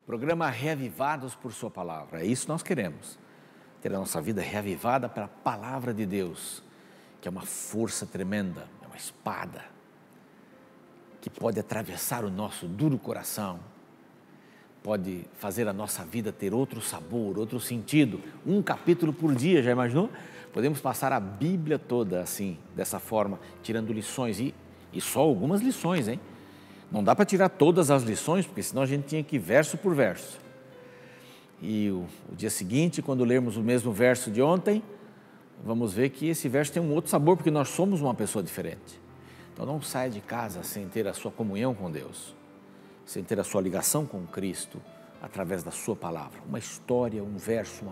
Programa Reavivados por Sua Palavra. É isso que nós queremos. Ter a nossa vida reavivada pela Palavra de Deus, que é uma força tremenda, é uma espada, que pode atravessar o nosso duro coração, pode fazer a nossa vida ter outro sabor, outro sentido. Um capítulo por dia, já imaginou? Podemos passar a Bíblia toda assim, dessa forma, tirando lições, e só algumas lições, hein? Não dá para tirar todas as lições, porque senão a gente tinha que ir verso por verso. E o dia seguinte, quando lermos o mesmo verso de ontem, vamos ver que esse verso tem um outro sabor, porque nós somos uma pessoa diferente. Então não saia de casa sem ter a sua comunhão com Deus, sem ter a sua ligação com Cristo, através da sua palavra. Uma história, um verso,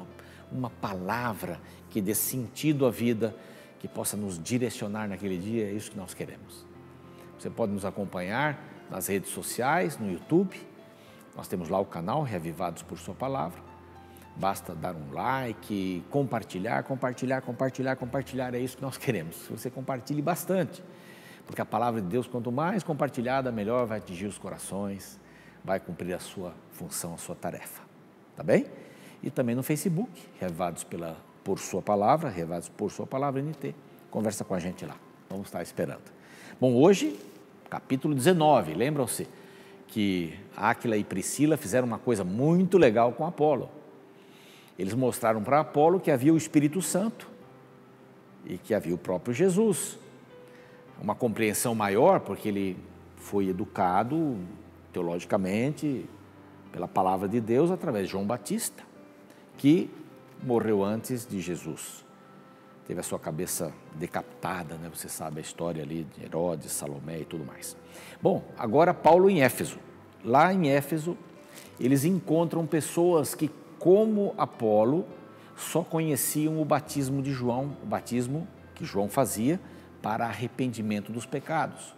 uma palavra que dê sentido à vida, que possa nos direcionar naquele dia, é isso que nós queremos. Você pode nos acompanhar nas redes sociais, no YouTube. Nós temos lá o canal Reavivados por Sua Palavra. Basta dar um like, compartilhar, é isso que nós queremos. Que você compartilhe bastante, porque a palavra de Deus, quanto mais compartilhada, melhor vai atingir os corações, vai cumprir a sua função, a sua tarefa. Tá bem? E também no Facebook, Reavivados por Sua Palavra, Reavivados por Sua Palavra NT. Conversa com a gente lá, vamos estar esperando. Bom, hoje, capítulo 19, lembram-se que Áquila e Priscila fizeram uma coisa muito legal com Apolo. Eles mostraram para Apolo que havia o Espírito Santo e que havia o próprio Jesus. Uma compreensão maior, porque ele foi educado teologicamente pela palavra de Deus através de João Batista, que morreu antes de Jesus. Teve a sua cabeça decapitada, né? Você sabe a história ali de Herodes, Salomé e tudo mais. Bom, agora Paulo em Éfeso. Lá em Éfeso, eles encontram pessoas que, como Apolo, só conheciam o batismo de João, o batismo que João fazia para arrependimento dos pecados.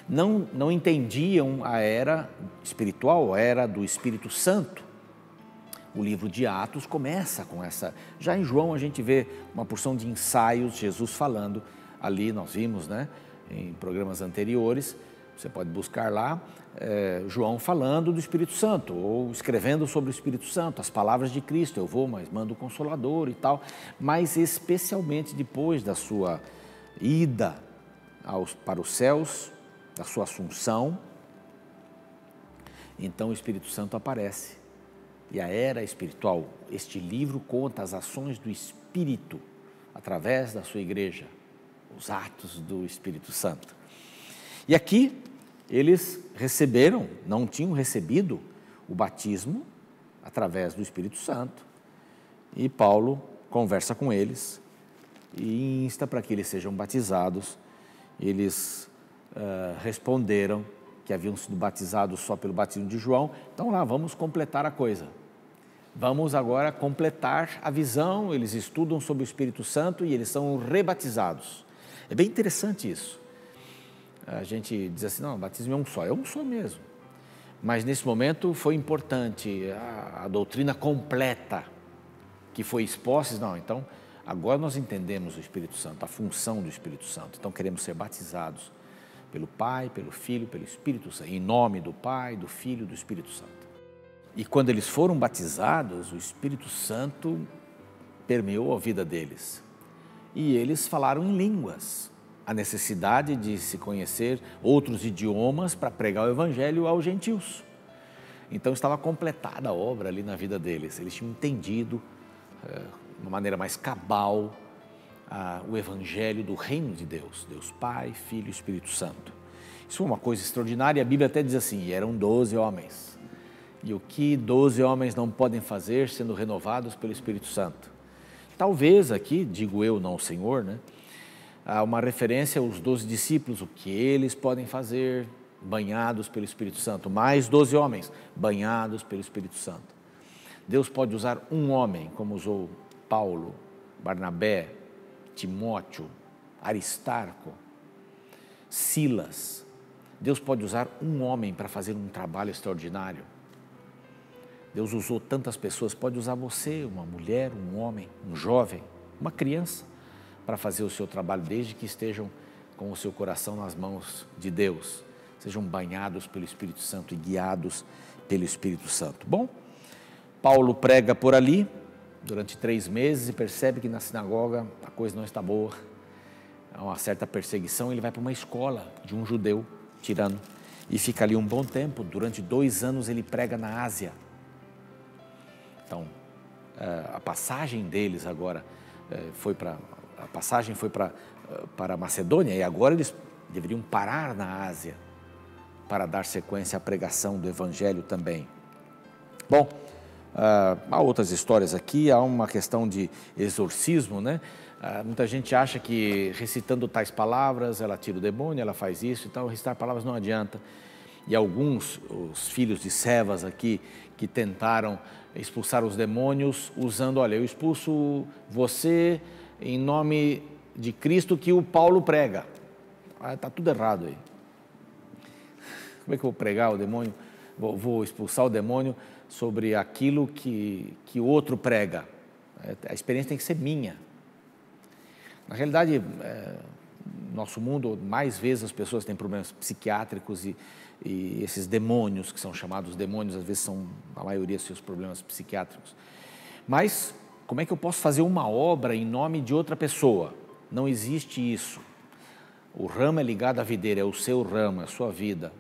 Não entendiam a era espiritual, a era do Espírito Santo. O livro de Atos começa com essa. Já em João a gente vê uma porção de ensaios, Jesus falando, ali nós vimos, né, em programas anteriores, você pode buscar lá, João falando do Espírito Santo, ou escrevendo sobre o Espírito Santo, as palavras de Cristo, eu vou, mas mando o Consolador e tal, mas especialmente depois da sua ida para os céus, da sua assunção, então o Espírito Santo aparece. E a era espiritual, este livro conta as ações do Espírito através da sua igreja, os atos do Espírito Santo. E aqui eles receberam, não tinham recebido o batismo através do Espírito Santo. E Paulo conversa com eles e insta para que eles sejam batizados. Eles responderam que haviam sido batizados só pelo batismo de João. Então lá, vamos completar a coisa. Vamos agora completar a visão. Eles estudam sobre o Espírito Santo e eles são rebatizados. É bem interessante isso. A gente diz assim, não, o batismo é um só mesmo. Mas nesse momento foi importante a doutrina completa que foi exposta. Não, então agora nós entendemos o Espírito Santo, a função do Espírito Santo. Então queremos ser batizados pelo Pai, pelo Filho, pelo Espírito Santo, em nome do Pai, do Filho e do Espírito Santo. E quando eles foram batizados, o Espírito Santo permeou a vida deles. E eles falaram em línguas, a necessidade de se conhecer outros idiomas para pregar o Evangelho aos gentios. Então estava completada a obra ali na vida deles. Eles tinham entendido, de uma maneira mais cabal, o Evangelho do Reino de Deus, Deus Pai, Filho e Espírito Santo. Isso foi uma coisa extraordinária. A Bíblia até diz assim, e eram 12 homens. E o que 12 homens não podem fazer sendo renovados pelo Espírito Santo? Talvez aqui, digo eu, não o Senhor, né? Há uma referência aos 12 discípulos, o que eles podem fazer banhados pelo Espírito Santo. Mais 12 homens banhados pelo Espírito Santo. Deus pode usar um homem, como usou Paulo, Barnabé, Timóteo, Aristarco, Silas. Deus pode usar um homem para fazer um trabalho extraordinário. Deus usou tantas pessoas, pode usar você, uma mulher, um homem, um jovem, uma criança, para fazer o seu trabalho, desde que estejam com o seu coração nas mãos de Deus, sejam banhados pelo Espírito Santo e guiados pelo Espírito Santo. Bom, Paulo prega por ali durante 3 meses e percebe que na sinagoga a coisa não está boa. Há uma certa perseguição, ele vai para uma escola de um judeu tirano e fica ali um bom tempo. Durante 2 anos ele prega na Ásia. Então, a passagem deles agora foi para a Macedônia, e agora eles deveriam parar na Ásia para dar sequência à pregação do Evangelho também. Bom, há outras histórias aqui, há uma questão de exorcismo, né? Muita gente acha que recitando tais palavras, ela tira o demônio, ela faz isso e tal. Recitar palavras não adianta. E alguns, os filhos de Cefas aqui, que tentaram expulsar os demônios usando, olha, eu expulso você em nome de Cristo que o Paulo prega. Está tudo errado aí. Como é que eu vou pregar o demônio? Vou expulsar o demônio sobre aquilo que o outro prega. A experiência tem que ser minha. Na realidade, no nosso mundo, mais vezes as pessoas têm problemas psiquiátricos e esses demônios, que são chamados demônios, às vezes são, a maioria, seus problemas psiquiátricos. Mas, como é que eu posso fazer uma obra em nome de outra pessoa? Não existe isso. O ramo é ligado à videira, é o seu ramo, é a sua vida.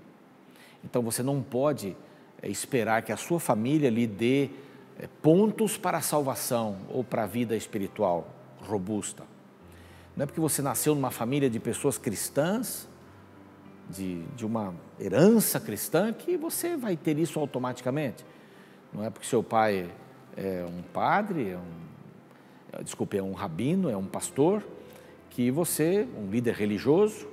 Então, você não pode esperar que a sua família lhe dê pontos para a salvação ou para a vida espiritual robusta. Não é porque você nasceu numa família de pessoas cristãs, de uma herança cristã, que você vai ter isso automaticamente. Não é porque seu pai é um padre, é um rabino, é um pastor, que você, um líder religioso,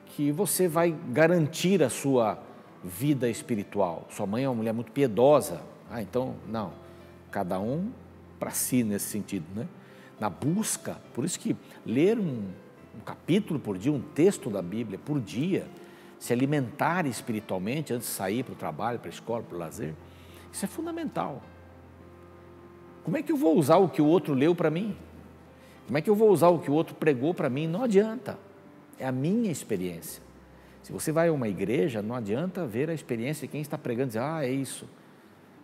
que você vai garantir a sua vida espiritual. Sua mãe é uma mulher muito piedosa. Então, não. Cada um para si nesse sentido, né? Na busca, por isso que ler um capítulo por dia, um texto da Bíblia por dia, se alimentar espiritualmente antes de sair para o trabalho, para a escola, para o lazer, isso é fundamental. Como é que eu vou usar o que o outro leu para mim? Como é que eu vou usar o que o outro pregou para mim? Não adianta, é a minha experiência. Se você vai a uma igreja, não adianta ver a experiência de quem está pregando e dizer, é isso.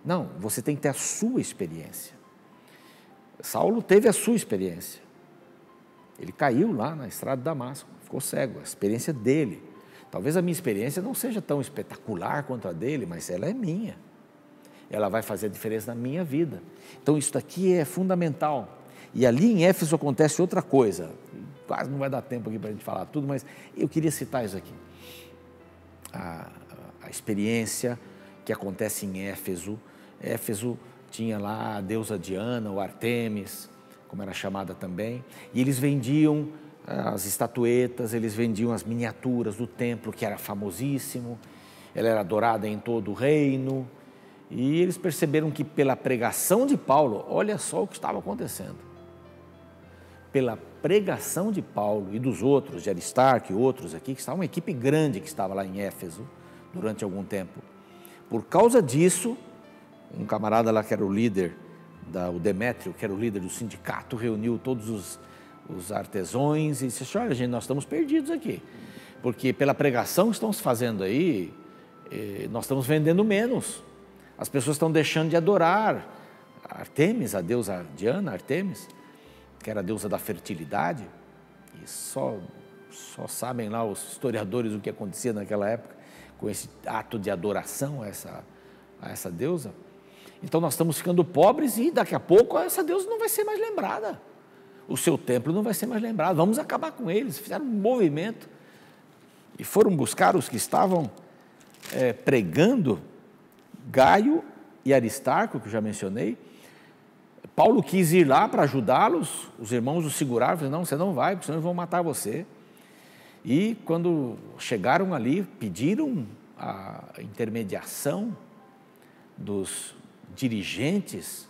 Não, você tem que ter a sua experiência. Saulo teve a sua experiência. Ele caiu lá na estrada de Damasco, ficou cego, a experiência dele. Talvez a minha experiência não seja tão espetacular quanto a dele, mas ela é minha. Ela vai fazer a diferença na minha vida. Então isso daqui é fundamental. E ali em Éfeso acontece outra coisa. Quase não vai dar tempo aqui para a gente falar tudo, mas eu queria citar isso aqui. A experiência que acontece em Éfeso. Éfeso tinha lá a deusa Diana, ou Artemis, como era chamada também, e eles vendiam as estatuetas, eles vendiam as miniaturas do templo, que era famosíssimo, ela era adorada em todo o reino, e eles perceberam que pela pregação de Paulo, olha só o que estava acontecendo, pela pregação de Paulo e dos outros, de Aristarco e outros aqui, que estava uma equipe grande que estava lá em Éfeso durante algum tempo, por causa disso, um camarada lá que era o líder, o Demétrio, que era o líder do sindicato, reuniu todos os artesãos e disse, olha gente, nós estamos perdidos aqui, porque pela pregação que estão se fazendo aí, nós estamos vendendo menos, as pessoas estão deixando de adorar Artemis, a deusa Diana, Artemis, que era a deusa da fertilidade, e só sabem lá os historiadores o que acontecia naquela época, com esse ato de adoração a essa deusa. Então nós estamos ficando pobres e daqui a pouco essa deusa não vai ser mais lembrada. O seu templo não vai ser mais lembrado. Vamos acabar com eles. Fizeram um movimento e foram buscar os que estavam pregando, Gaio e Aristarco, que eu já mencionei. Paulo quis ir lá para ajudá-los, os irmãos o seguraram, falaram, não, você não vai, porque senão eles vão matar você. E quando chegaram ali, pediram a intermediação dos dirigentes,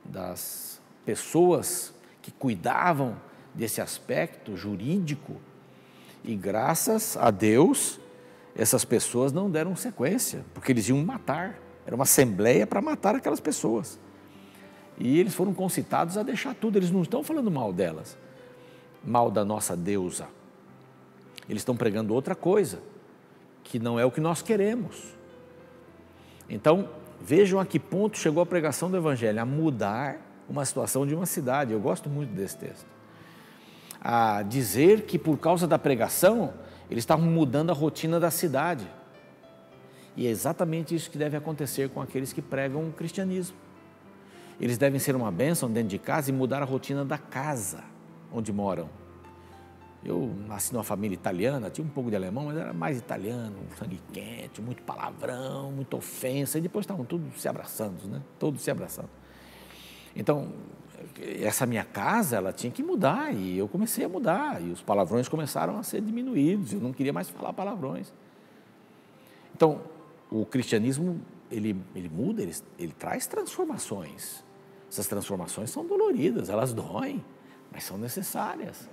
das pessoas que cuidavam desse aspecto jurídico, e graças a Deus, essas pessoas não deram sequência, porque eles iam matar, era uma assembleia para matar aquelas pessoas, e eles foram concitados a deixar tudo, eles não estão falando mal delas, mal da nossa deusa, eles estão pregando outra coisa, que não é o que nós queremos. Então, vejam a que ponto chegou a pregação do Evangelho, a mudar uma situação de uma cidade. Eu gosto muito desse texto. A dizer que por causa da pregação, eles estavam mudando a rotina da cidade. E é exatamente isso que deve acontecer com aqueles que pregam o cristianismo. Eles devem ser uma bênção dentro de casa e mudar a rotina da casa onde moram. Eu nasci numa família italiana, tinha um pouco de alemão, mas era mais italiano, sangue quente, muito palavrão, muita ofensa, e depois estavam todos se abraçando, né? Todos se abraçando. Então, essa minha casa, ela tinha que mudar, e eu comecei a mudar, e os palavrões começaram a ser diminuídos, eu não queria mais falar palavrões. Então, o cristianismo, ele muda, ele traz transformações. Essas transformações são doloridas, elas doem, mas são necessárias.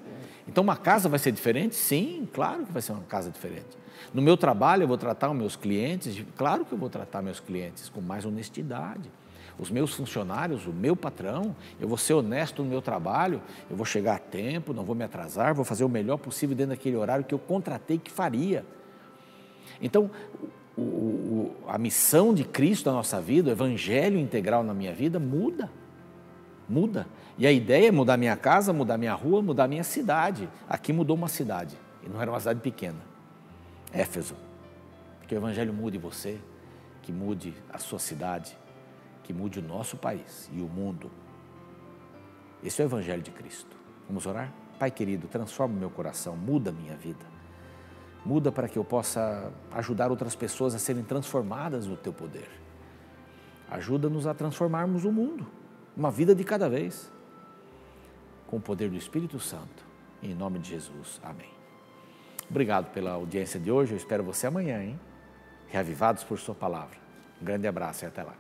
Então, uma casa vai ser diferente? Sim, claro que vai ser uma casa diferente. No meu trabalho, eu vou tratar os meus clientes, claro que eu vou tratar meus clientes com mais honestidade. Os meus funcionários, o meu patrão, eu vou ser honesto no meu trabalho, eu vou chegar a tempo, não vou me atrasar, vou fazer o melhor possível dentro daquele horário que eu contratei que faria. Então, a missão de Cristo na nossa vida, o evangelho integral na minha vida, muda. E a ideia é mudar minha casa, mudar minha rua, mudar minha cidade. Aqui mudou uma cidade, e não era uma cidade pequena, Éfeso. Que o evangelho mude você, que mude a sua cidade, que mude o nosso país e o mundo. Esse é o evangelho de Cristo. Vamos orar? Pai querido, transforma o meu coração, muda a minha vida. Muda para que eu possa ajudar outras pessoas a serem transformadas no teu poder. Ajuda-nos a transformarmos o mundo, uma vida de cada vez, com o poder do Espírito Santo. Em nome de Jesus. Amém. Obrigado pela audiência de hoje. Eu espero você amanhã, hein? Reavivados por sua palavra. Um grande abraço e até lá.